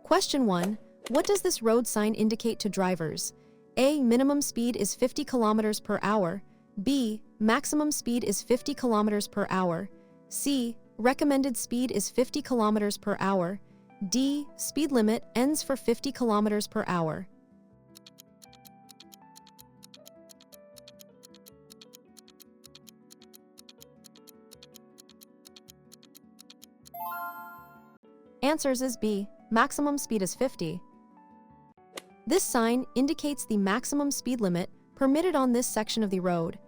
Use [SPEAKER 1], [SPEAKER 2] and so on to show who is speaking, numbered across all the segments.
[SPEAKER 1] Question 1. What does this road sign indicate to drivers? A. Minimum speed is 50 kilometers per hour. B. Maximum speed is 50 kilometers per hour. C. Recommended speed is 50 kilometers per hour. D. Speed limit ends for 50 kilometers per hour. Answers is B. Maximum speed is 50. This sign indicates the maximum speed limit permitted on this section of the road.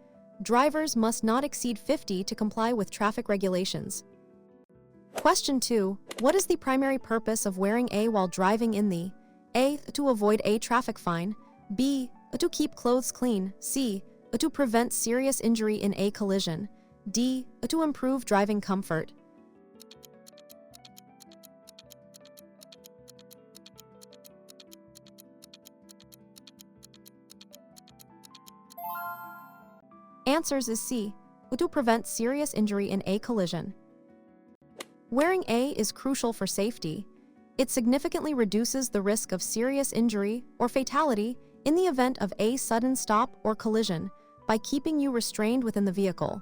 [SPEAKER 1] Drivers must not exceed 50 to comply with traffic regulations. Question 2. What is the primary purpose of wearing A while driving in the A. To avoid a traffic fine. B. To keep clothes clean. C. To prevent serious injury in a collision. D. To improve driving comfort. Answers is C. To prevent serious injury in a collision. Wearing A is crucial for safety. It significantly reduces the risk of serious injury or fatality in the event of a sudden stop or collision by keeping you restrained within the vehicle.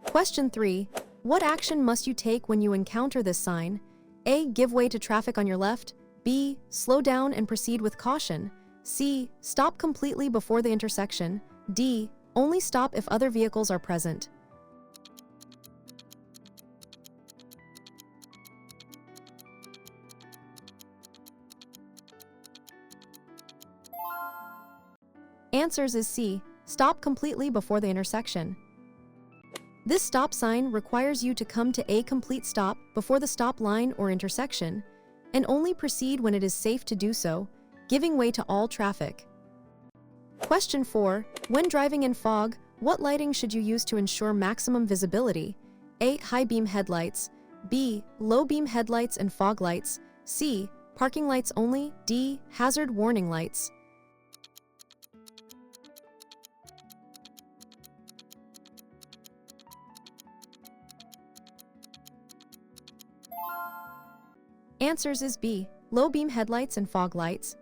[SPEAKER 1] Question 3. What action must you take when you encounter this sign? A. Give way to traffic on your left. B. Slow down and proceed with caution. C. Stop completely before the intersection. D. Only stop if other vehicles are present. Answers is C. Stop completely before the intersection. This stop sign requires you to come to a complete stop before the stop line or intersection, and only proceed when it is safe to do so, giving way to all traffic. Question 4. When driving in fog, what lighting should you use to ensure maximum visibility? A. High beam headlights. B. Low beam headlights and fog lights. C. Parking lights only. D. Hazard warning lights. Answers is B. Low beam headlights and fog lights.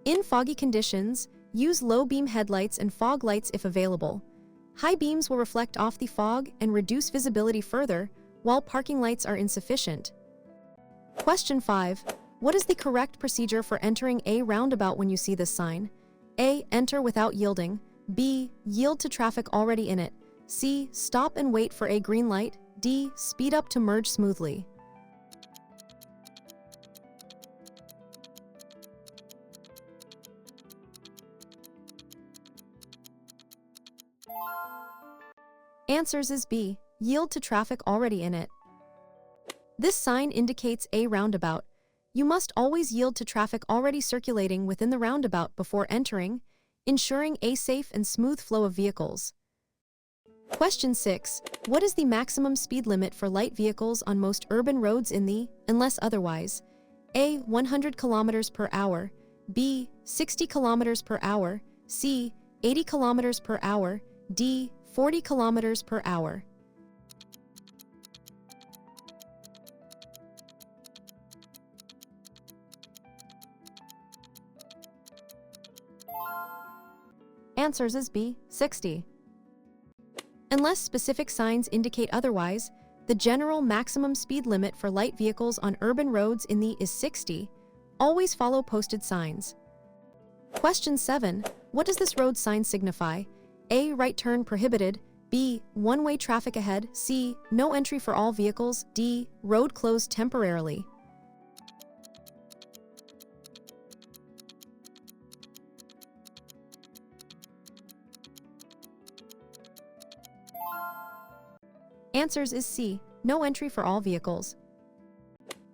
[SPEAKER 1] In foggy conditions, use low beam headlights and fog lights if available. High beams will reflect off the fog and reduce visibility further, while parking lights are insufficient. Question 5. What is the correct procedure for entering a roundabout when you see this sign? A. Enter without yielding. B. Yield to traffic already in it. C. Stop and wait for a green light. D. Speed up to merge smoothly. Answers is B. Yield to traffic already in it. This sign indicates a roundabout. You must always yield to traffic already circulating within the roundabout before entering, ensuring a safe and smooth flow of vehicles. Question 6. What is the maximum speed limit for light vehicles on most urban roads in the, unless otherwise? A. 100 kilometers per hour. B. 60 kilometers per hour. C. 80 kilometers per hour. D. 40 kilometers per hour. Answers is B. 60. Unless specific signs indicate otherwise, the general maximum speed limit for light vehicles on urban roads in the is 60. Always follow posted signs. Question 7. What does this road sign signify? A. Right turn prohibited. B. One-way traffic ahead. C. No entry for all vehicles. D. Road closed temporarily. Answers is C. No entry for all vehicles.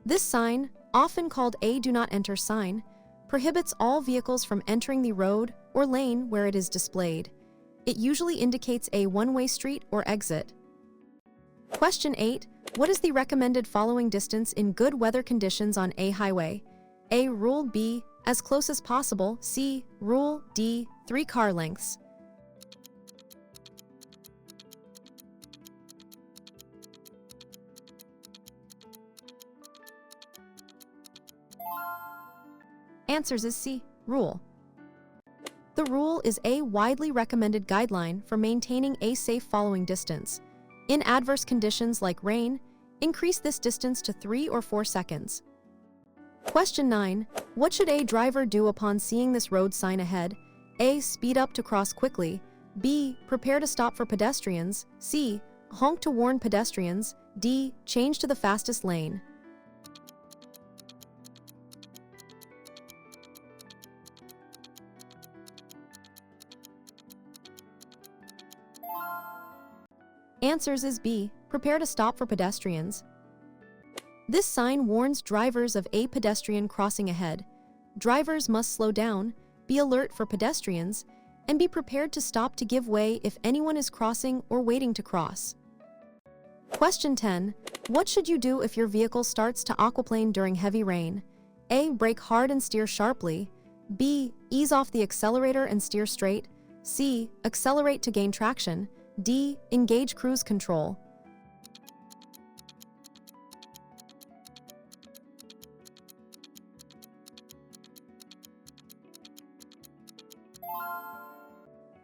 [SPEAKER 1] This sign, often called a do not enter sign, prohibits all vehicles from entering the road or lane where it is displayed. It usually indicates a one-way street or exit. Question 8. What is the recommended following distance in good weather conditions on a highway? A. Rule. B. As close as possible. C. Rule. D. 3 car lengths. Answers is C. Rule. The rule is a widely recommended guideline for maintaining a safe following distance. In adverse conditions like rain, increase this distance to 3 or 4 seconds. Question 9. What should a driver do upon seeing this road sign ahead? A. Speed up to cross quickly. B. Prepare to stop for pedestrians. C. Honk to warn pedestrians. D. Change to the fastest lane. Answers is B. Prepare to stop for pedestrians. This sign warns drivers of a pedestrian crossing ahead. Drivers must slow down, be alert for pedestrians, and be prepared to stop to give way if anyone is crossing or waiting to cross. Question 10. What should you do if your vehicle starts to aquaplane during heavy rain? A. Brake hard and steer sharply. B. Ease off the accelerator and steer straight. C. Accelerate to gain traction. D. Engage cruise control.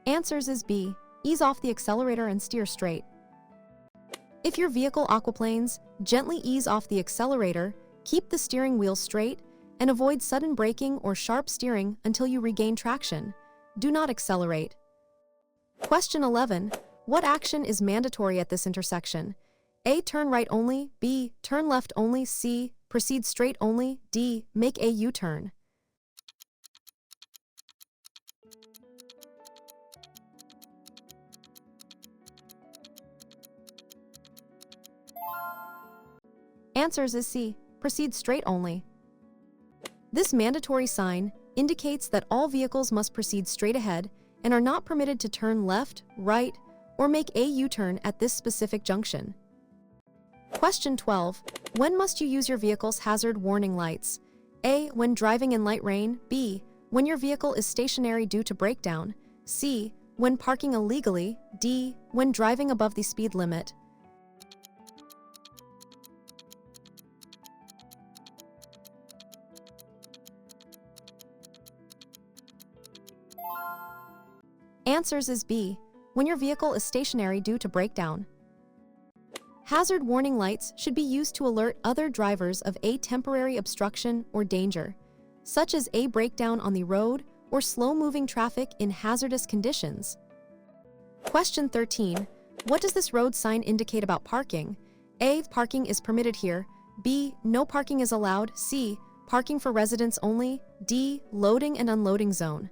[SPEAKER 1] Answers is B. Ease off the accelerator and steer straight. If your vehicle aquaplanes, gently ease off the accelerator, keep the steering wheel straight, and avoid sudden braking or sharp steering until you regain traction. Do not accelerate. Question 11. What action is mandatory at this intersection? A. Turn right only. B. Turn left only. C. Proceed straight only. D. Make a U-turn. Answers is C. Proceed straight only. This mandatory sign indicates that all vehicles must proceed straight ahead and are not permitted to turn left, right, or make a U-turn at this specific junction. Question 12. When must you use your vehicle's hazard warning lights? A. When driving in light rain. B. When your vehicle is stationary due to breakdown. C. When parking illegally. D. When driving above the speed limit. Answers is B. When your vehicle is stationary due to breakdown. Hazard warning lights should be used to alert other drivers of a temporary obstruction or danger, such as a breakdown on the road or slow-moving traffic in hazardous conditions. Question 13. What does this road sign indicate about parking? A. Parking is permitted here. B. No parking is allowed. C. Parking for residents only. D. Loading and unloading zone.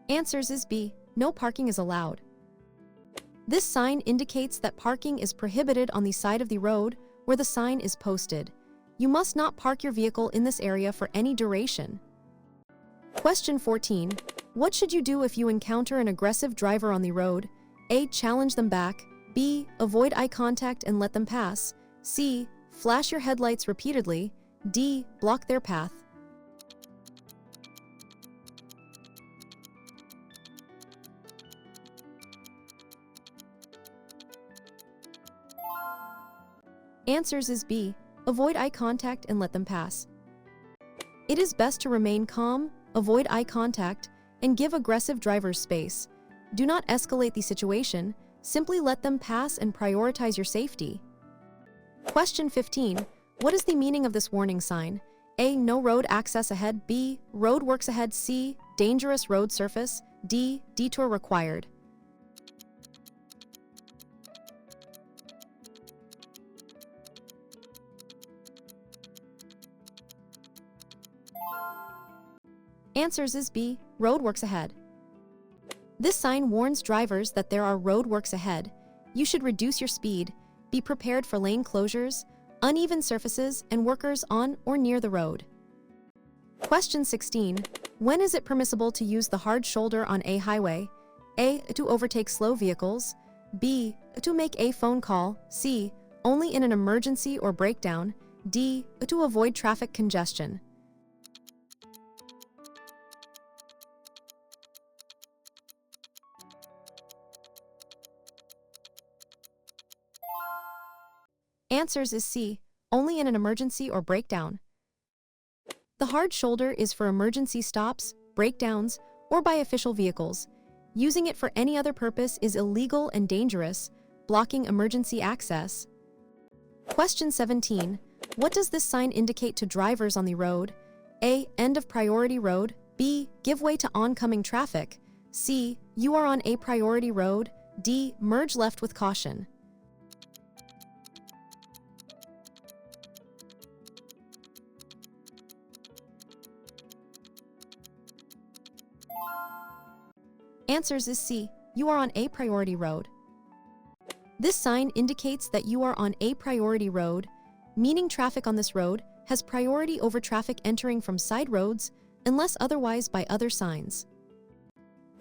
[SPEAKER 1] Answers is B. No parking is allowed. This sign indicates that parking is prohibited on the side of the road where the sign is posted. You must not park your vehicle in this area for any duration. Question 14. What should you do if you encounter an aggressive driver on the road? A. Challenge them back. B. Avoid eye contact and let them pass. C. Flash your headlights repeatedly. D. Block their path. Answers is B. Avoid eye contact and let them pass. It is best to remain calm, avoid eye contact, and give aggressive drivers space. Do not escalate the situation, simply let them pass and prioritize your safety. Question 15. What is the meaning of this warning sign? A. No road access ahead. B. Road works ahead. C. Dangerous road surface. D. Detour required. Answers is B. Road works ahead. This sign warns drivers that there are road works ahead. You should reduce your speed, be prepared for lane closures, uneven surfaces, and workers on or near the road. Question 16. When is it permissible to use the hard shoulder on a highway? A. To overtake slow vehicles. B. To make a phone call. C. Only in an emergency or breakdown. D. To avoid traffic congestion. Answers is C, only in an emergency or breakdown. The hard shoulder is for emergency stops, breakdowns, or by official vehicles. Using it for any other purpose is illegal and dangerous, blocking emergency access. Question 17. What does this sign indicate to drivers on the road? A. End of priority road. B. Give way to oncoming traffic. C. You are on a priority road. D. Merge left with caution. Answers is C. You are on a priority road. This sign indicates that you are on a priority road, meaning traffic on this road has priority over traffic entering from side roads, unless otherwise by other signs.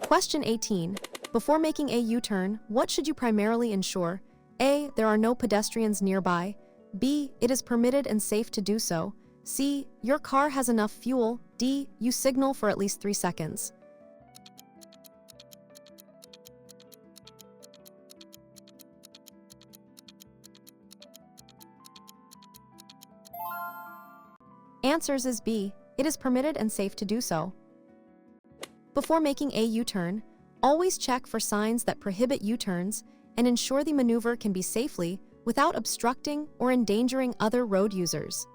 [SPEAKER 1] Question 18. Before making a U-turn, what should you primarily ensure? A. There are no pedestrians nearby. B. It is permitted and safe to do so. C. Your car has enough fuel. D. You signal for at least 3 seconds. Answers is B. It is permitted and safe to do so. Before making a U-turn, always check for signs that prohibit U-turns and ensure the maneuver can be safely without obstructing or endangering other road users.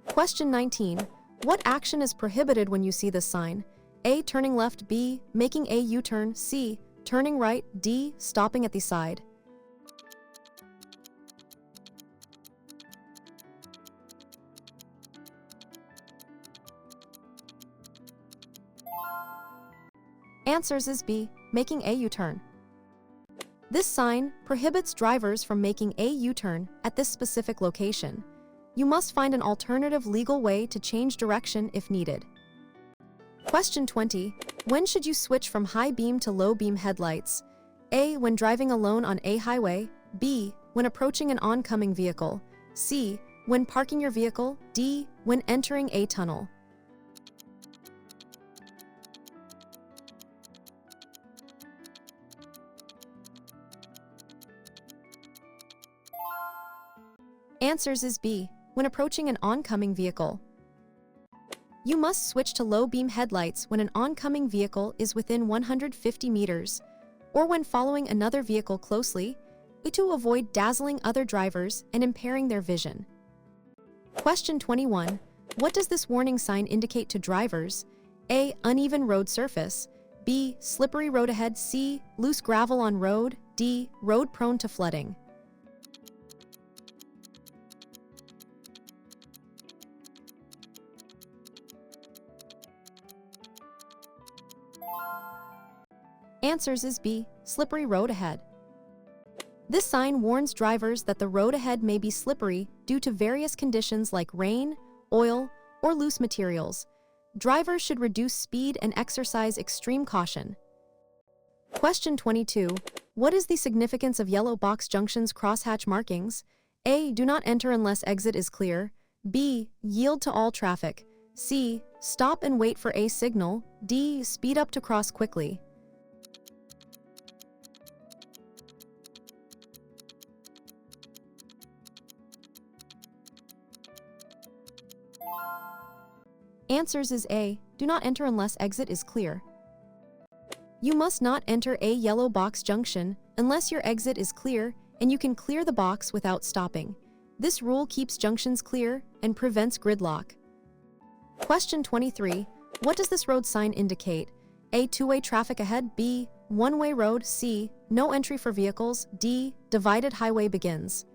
[SPEAKER 1] Question 19. What action is prohibited when you see this sign? A. Turning left. B. Making a U-turn. C. Turning right. D. Stopping at the side. Answers is B. Making a U-turn. This sign prohibits drivers from making a U-turn at this specific location. You must find an alternative legal way to change direction if needed. Question 20. When should you switch from high beam to low beam headlights? A. When driving alone on a highway. B. When approaching an oncoming vehicle. C. When parking your vehicle. D. When entering a tunnel. Answers is B. When approaching an oncoming vehicle. You must switch to low beam headlights when an oncoming vehicle is within 150 meters, or when following another vehicle closely, to avoid dazzling other drivers and impairing their vision. Question 21. What does this warning sign indicate to drivers? A. Uneven road surface. B. Slippery road ahead. C. Loose gravel on road. D. Road prone to flooding. Answers is B. Slippery road ahead. This sign warns drivers that the road ahead may be slippery due to various conditions like rain, oil, or loose materials. Drivers should reduce speed and exercise extreme caution. Question 22. What is the significance of yellow box junctions crosshatch markings? A. Do not enter unless exit is clear. B. Yield to all traffic. C. Stop and wait for a signal. D. Speed up to cross quickly. Answers is A. Do not enter unless exit is clear. You must not enter a yellow box junction unless your exit is clear and you can clear the box without stopping. This rule keeps junctions clear and prevents gridlock. Question 23. What does this road sign indicate? A. Two-way traffic ahead. B. One-way road. C. No entry for vehicles. D. Divided highway begins.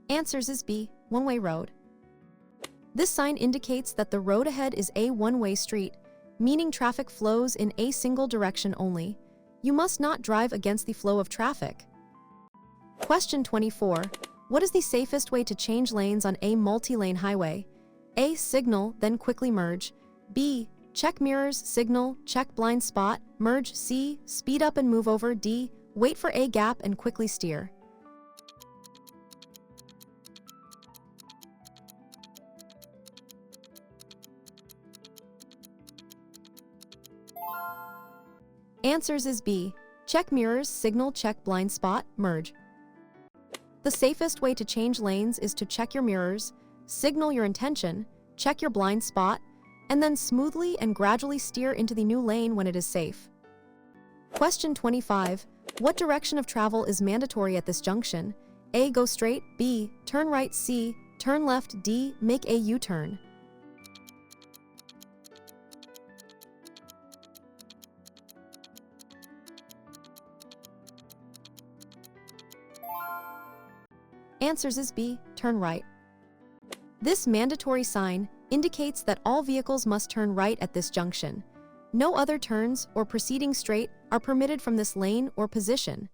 [SPEAKER 1] Answers is B. One-way road. This sign indicates that the road ahead is a one-way street, meaning traffic flows in a single direction only. You must not drive against the flow of traffic. Question 24. What is the safest way to change lanes on a multi-lane highway? A. Signal, then quickly merge. B. Check mirrors, signal, check blind spot, merge. C. Speed up and move over. D. Wait for a gap and quickly steer. Answers is B. Check mirrors, signal, check blind spot, merge. The safest way to change lanes is to check your mirrors, signal your intention, check your blind spot, and then smoothly and gradually steer into the new lane when it is safe. Question 25. What direction of travel is mandatory at this junction? A. Go straight. B. Turn right. C. Turn left. D. Make a U-turn. Answers is B. Turn right. This mandatory sign indicates that all vehicles must turn right at this junction. No other turns or proceeding straight are permitted from this lane or position.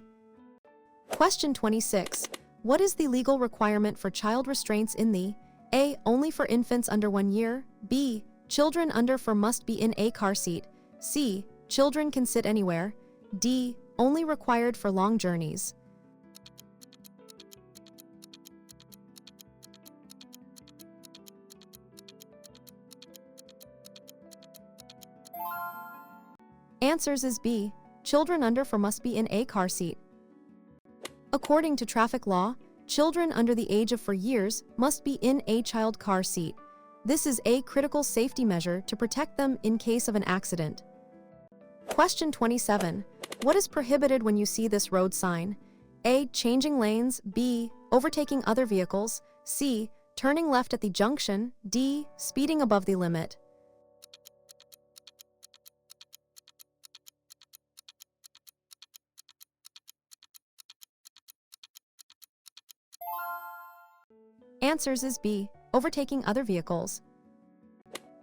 [SPEAKER 1] Question 26. What is the legal requirement for child restraints in the A. Only for infants under 1 year. B. Children under 4 must be in a car seat. C. Children can sit anywhere. D. Only required for long journeys. Answers is B. Children under 4 must be in a car seat. According to traffic law, children under the age of 4 years must be in a child car seat. This is a critical safety measure to protect them in case of an accident. Question 27. What is prohibited when you see this road sign? A. Changing lanes. B. Overtaking other vehicles. C. Turning left at the junction. D. Speeding above the limit. Answers is B. Overtaking other vehicles.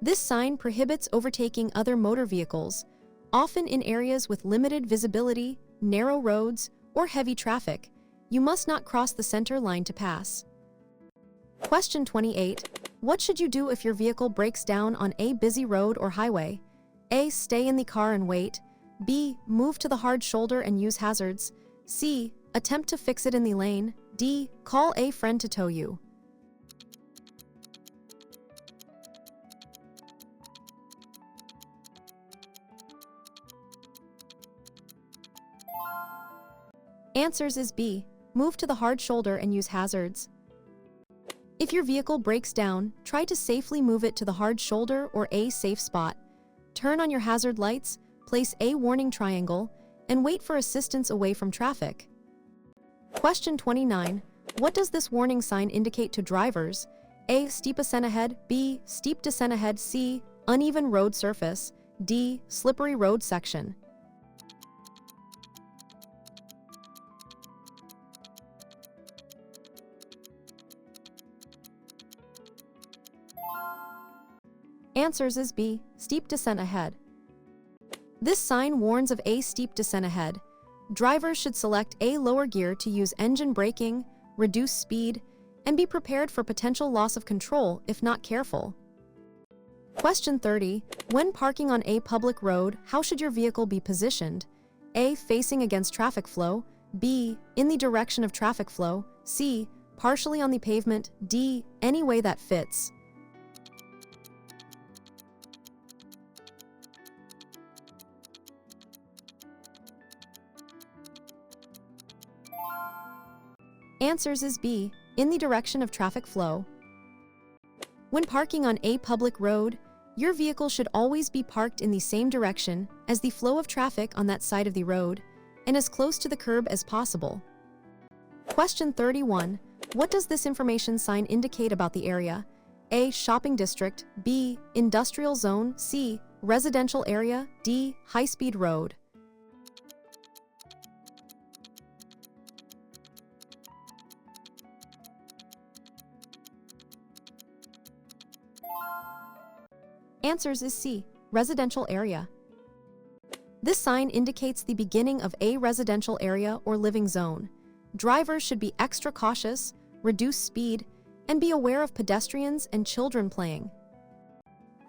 [SPEAKER 1] This sign prohibits overtaking other motor vehicles, often in areas with limited visibility, narrow roads, or heavy traffic. You must not cross the center line to pass. Question 28. What should you do if your vehicle breaks down on a busy road or highway? A. Stay in the car and wait. B. Move to the hard shoulder and use hazards. C. Attempt to fix it in the lane. D. Call a friend to tow you. Answers is B. Move to the hard shoulder and use hazards. If your vehicle breaks down, try to safely move it to the hard shoulder or a safe spot. Turn on your hazard lights, place a warning triangle, and wait for assistance away from traffic. Question 29. What does this warning sign indicate to drivers? A. Steep ascent ahead. B. Steep descent ahead. C. Uneven road surface. D. Slippery road section. Answers is B. Steep descent ahead. This sign warns of a steep descent ahead. Drivers should select a lower gear to use engine braking, reduce speed, and be prepared for potential loss of control if not careful. Question 30. When parking on a public road, how should your vehicle be positioned? A. Facing against traffic flow. B. In the direction of traffic flow. C. Partially on the pavement. D. Any way that fits. Answers is B. In the direction of traffic flow. When parking on a public road, your vehicle should always be parked in the same direction as the flow of traffic on that side of the road and as close to the curb as possible. Question 31. What does this information sign indicate about the area? A. Shopping district. B. Industrial zone. C. Residential area. D. High-speed road. Answers is C. Residential area. This sign indicates the beginning of a residential area or living zone. Drivers should be extra cautious, reduce speed, and be aware of pedestrians and children playing.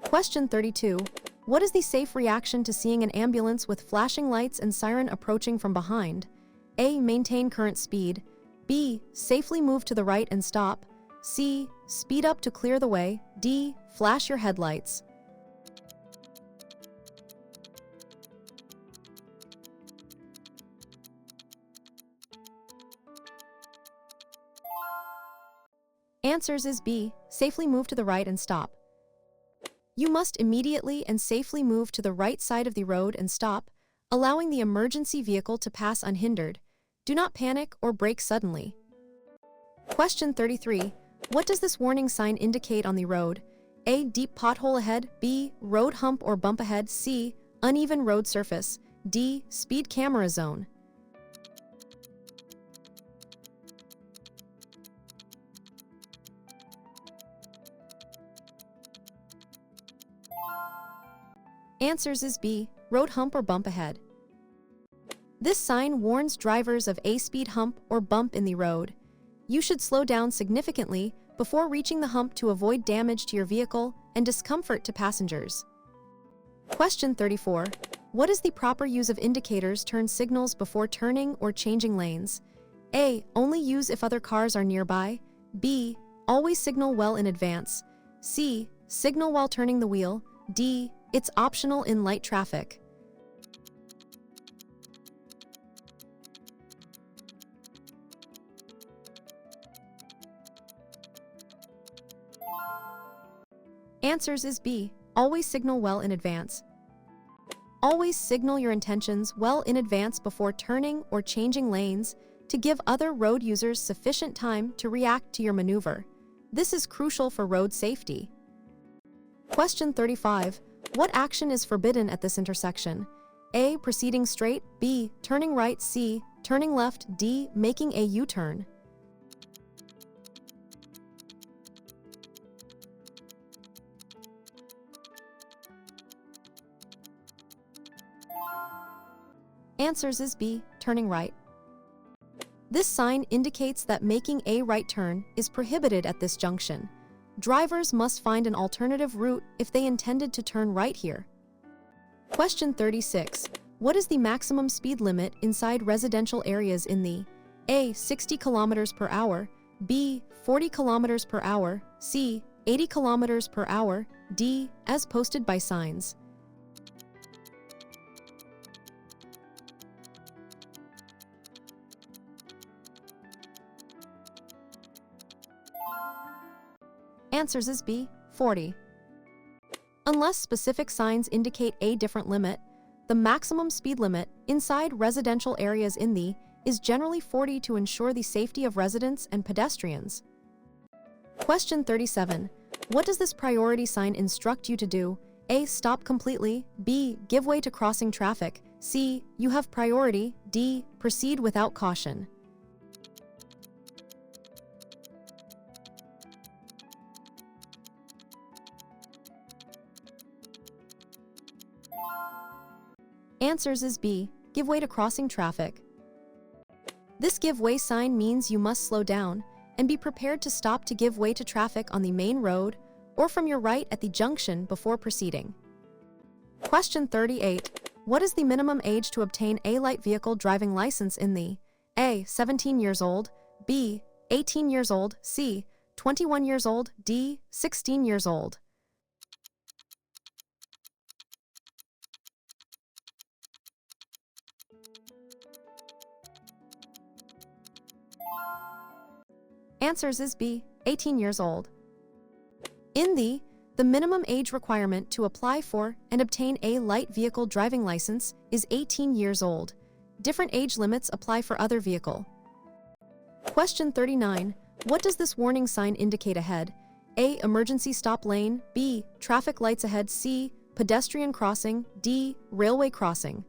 [SPEAKER 1] Question 32. What is the safe reaction to seeing an ambulance with flashing lights and siren approaching from behind? A. Maintain current speed. B. Safely move to the right and stop. C. Speed up to clear the way. D. Flash your headlights. Answers is B. Safely move to the right and stop. You must immediately and safely move to the right side of the road and stop, allowing the emergency vehicle to pass unhindered. Do not panic or brake suddenly. Question 33. What does this warning sign indicate on the road? A. Deep pothole ahead. B. Road hump or bump ahead. C. Uneven road surface. D. Speed camera zone. Answers is B. Road hump or bump ahead. This sign warns drivers of a speed hump or bump in the road. You should slow down significantly before reaching the hump to avoid damage to your vehicle and discomfort to passengers. Question 34. What is the proper use of indicators turn signals before turning or changing lanes? A. Only use if other cars are nearby. B. Always signal well in advance. C. Signal while turning the wheel. D. It's optional in light traffic. Answers is B. Always signal well in advance. Always signal your intentions well in advance before turning or changing lanes to give other road users sufficient time to react to your maneuver. This is crucial for road safety. Question 35. What action is forbidden at this intersection? A. Proceeding straight. B. Turning right. C. Turning left. D. Making a U-turn. Answers is B. Turning right. This sign indicates that making a right turn is prohibited at this junction. Drivers must find an alternative route if they intended to turn right here. Question 36. What is the maximum speed limit inside residential areas in the A. 60 km per hour, B. 40 km per hour, C. 80 km per hour, D. As posted by signs? Answers is B. 40. Unless specific signs indicate a different limit, the maximum speed limit inside residential areas in the is generally 40 to ensure the safety of residents and pedestrians. Question 37. What does this priority sign instruct you to do? A. Stop completely. B. Give way to crossing traffic. C. You have priority. D. Proceed without caution. Answers is B. Give way to crossing traffic. This give way sign means you must slow down and be prepared to stop to give way to traffic on the main road or from your right at the junction before proceeding. Question 38. What is the minimum age to obtain a light vehicle driving license in the A. 17 years old, B. 18 years old, C. 21 years old, D. 16 years old? Answers is B. 18 years old. In the minimum age requirement to apply for and obtain a light vehicle driving license is 18 years old. Different age limits apply for other vehicle. Question 39. What does this warning sign indicate ahead? A. Emergency stop lane. B. Traffic lights ahead. C. Pedestrian crossing. D. Railway crossing.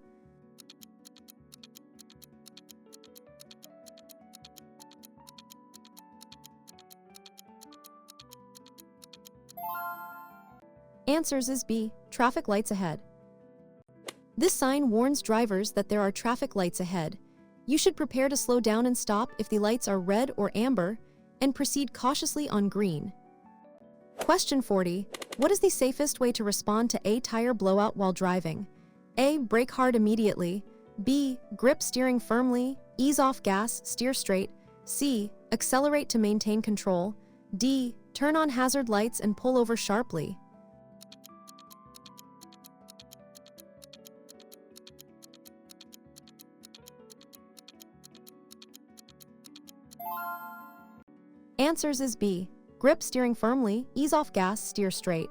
[SPEAKER 1] Answers is B. Traffic lights ahead. This sign warns drivers that there are traffic lights ahead. You should prepare to slow down and stop if the lights are red or amber, and proceed cautiously on green. Question 40. What is the safest way to respond to a tire blowout while driving? A. Brake hard immediately. B. Grip steering firmly, ease off gas, steer straight. C. Accelerate to maintain control. D. Turn on hazard lights and pull over sharply. Answers is B. grip steering firmly, ease off gas, steer straight.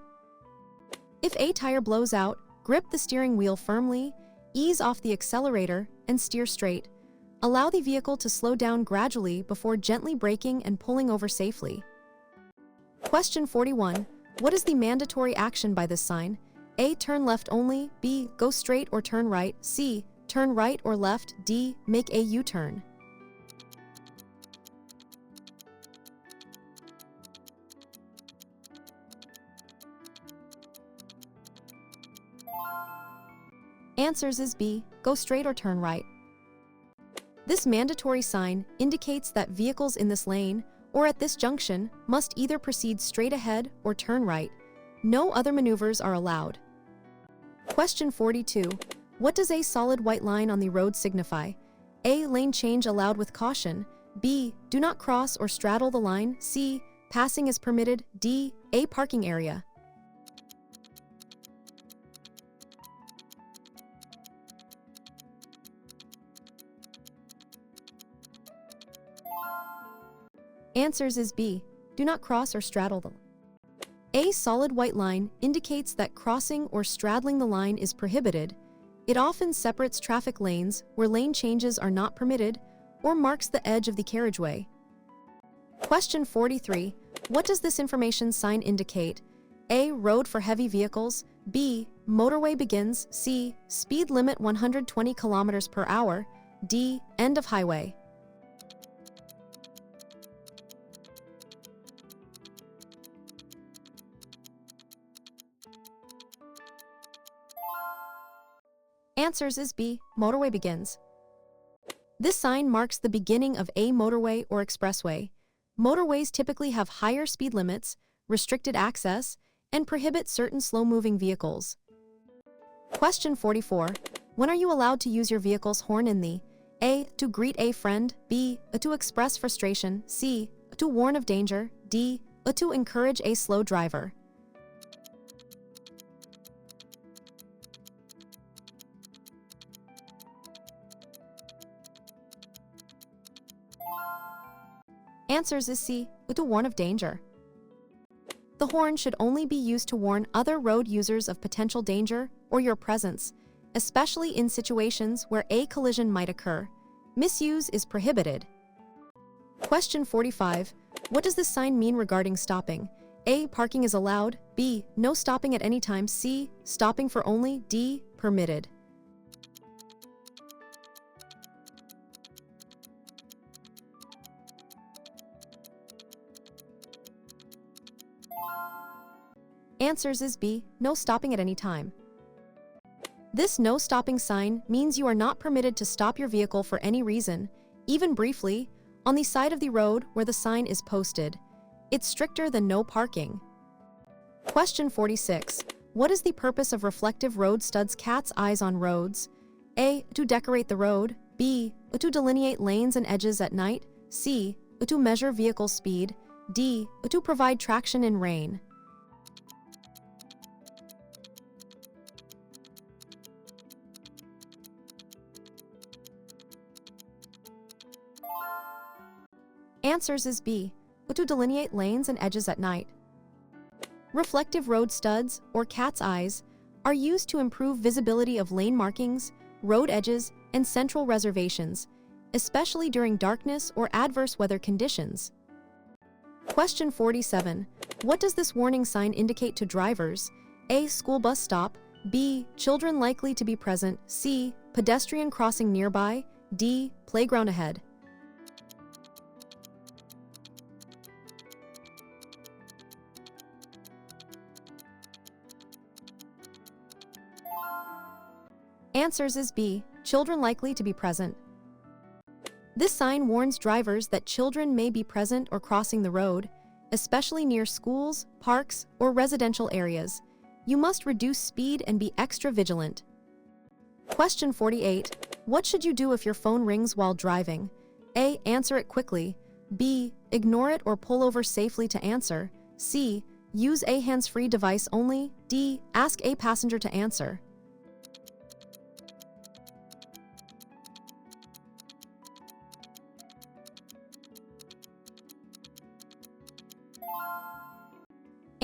[SPEAKER 1] If a tire blows out, grip the steering wheel firmly, ease off the accelerator, and steer straight. Allow the vehicle to slow down gradually before gently braking and pulling over safely. Question 41. What is the mandatory action by this sign? A. Turn left only. B. Go straight or turn right. C. Turn right or left. D. Make a U-turn. Answers is B. Go straight or turn right. This mandatory sign indicates that vehicles in this lane or at this junction must either proceed straight ahead or turn right. No other maneuvers are allowed. Question 42. What does a solid white line on the road signify? A. Lane change allowed with caution. B. Do not cross or straddle the line. C. Passing is permitted. D. A parking area. Answers is B. Do not cross or straddle the line. A solid white line indicates that crossing or straddling the line is prohibited. It often separates traffic lanes where lane changes are not permitted or marks the edge of the carriageway. Question 43. What does this information sign indicate? A. Road for heavy vehicles. B. Motorway begins. C. Speed limit 120 km per hour. D. End of highway. Answers is B. Motorway begins. This sign marks the beginning of a motorway or expressway. Motorways typically have higher speed limits, restricted access, and prohibit certain slow-moving vehicles. Question 44. When are you allowed to use your vehicle's horn in the A. To greet a friend. B. To express frustration. C. To warn of danger. D. To encourage a slow driver. Answers is C. To warn of danger. The horn should only be used to warn other road users of potential danger or your presence, especially in situations where a collision might occur. Misuse is prohibited. Question 45. What does this sign mean regarding stopping? A. Parking is allowed. B. No stopping at any time. C. Stopping for only. D. Permitted. Answers is B. No stopping at any time. This no stopping sign means you are not permitted to stop your vehicle for any reason, even briefly, on the side of the road where the sign is posted. It's stricter than no parking. Question 46. What is the purpose of reflective road studs cat's eyes on roads? A. To decorate the road. B. To delineate lanes and edges at night. C. To measure vehicle speed. D. To provide traction in rain. Answers is B. To delineate lanes and edges at night. Reflective road studs, or cat's eyes, are used to improve visibility of lane markings, road edges, and central reservations, especially during darkness or adverse weather conditions. Question 47. What does this warning sign indicate to drivers? A. School bus stop. B. Children likely to be present. C. Pedestrian crossing nearby. D. Playground ahead. Answers is B. Children likely to be present. This sign warns drivers that children may be present or crossing the road, especially near schools, parks, or residential areas. You must reduce speed and be extra vigilant. Question 48. What should you do if your phone rings while driving? A. Answer it quickly. B. Ignore it or pull over safely to answer. C. Use a hands-free device only. D. Ask a passenger to answer.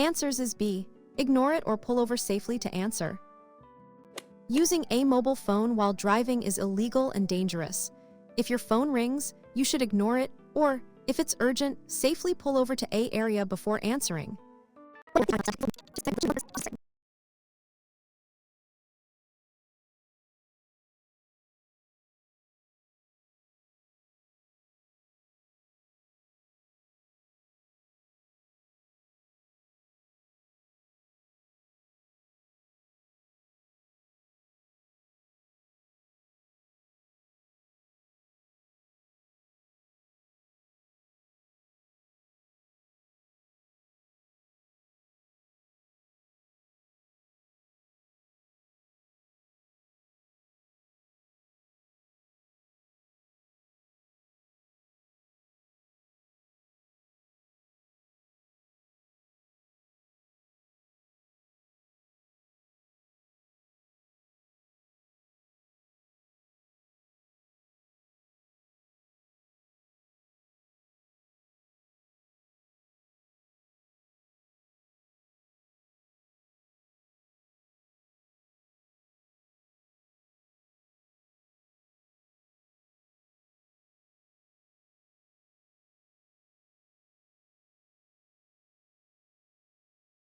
[SPEAKER 1] Answers is B. Ignore it or pull over safely to answer. Using a mobile phone while driving is illegal and dangerous. If your phone rings, you should ignore it, or, if it's urgent, safely pull over to A area before answering.